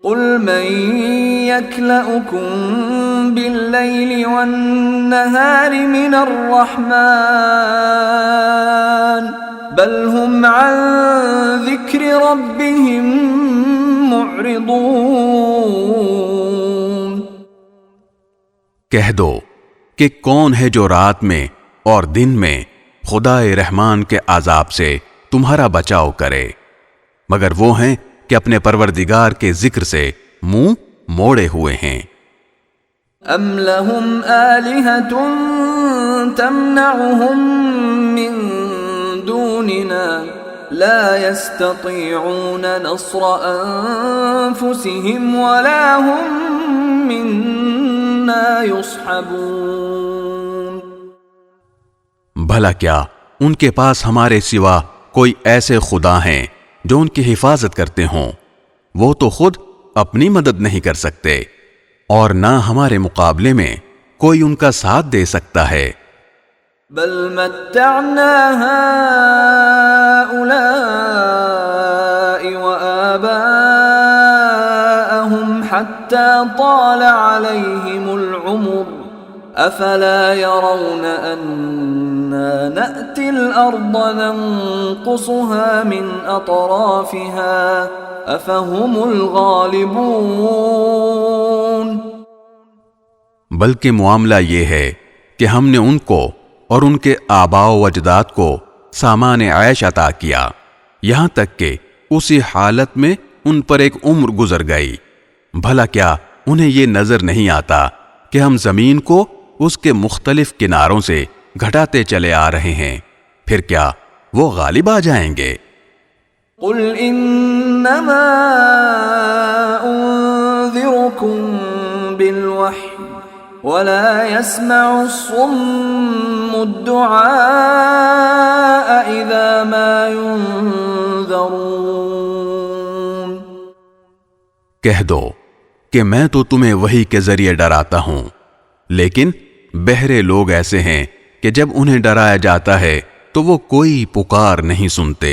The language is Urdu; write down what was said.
قل من يكلؤكم بالليل والنهار من الرحمن بل هم عن ذكر ربهم معرضون۔ کہہ دو کہ کون ہے جو رات میں اور دن میں خدائے رحمان کے عذاب سے تمہارا بچاؤ کرے، مگر وہ ہیں کہ اپنے پروردگار کے ذکر سے منہ موڑے ہوئے ہیں۔ ام لهم آلہۃ تمنعهم من دوننا لا يستطيعون نصر انفسهم ولا هم منا يصحبون۔ بھلا کیا ان کے پاس ہمارے سوا کوئی ایسے خدا ہیں جو ان کی حفاظت کرتے ہوں؟ وہ تو خود اپنی مدد نہیں کر سکتے اور نہ ہمارے مقابلے میں کوئی ان کا ساتھ دے سکتا ہے۔ بل متعنا هؤلاء وآباءهم حتى طال عليهم العمر افلا يرون أنا نأتي الأرض ننقصها من أطرافها افهم الغالبون۔ بلکہ معاملہ یہ ہے کہ ہم نے ان کو اور ان کے آباء و اجداد کو سامان عیش عطا کیا، یہاں تک کہ اسی حالت میں ان پر ایک عمر گزر گئی۔ بھلا کیا انہیں یہ نظر نہیں آتا کہ ہم زمین کو اس کے مختلف کناروں سے گھٹاتے چلے آ رہے ہیں، پھر کیا وہ غالب آ جائیں گے؟ قل انما انذركم بالوحی ولا يسمع الصم الدعاء اذا ما ينذرون۔ کہہ دو کہ میں تو تمہیں وحی کے ذریعے ڈراتا ہوں، لیکن بہرے لوگ ایسے ہیں کہ جب انہیں ڈرایا جاتا ہے تو وہ کوئی پکار نہیں سنتے۔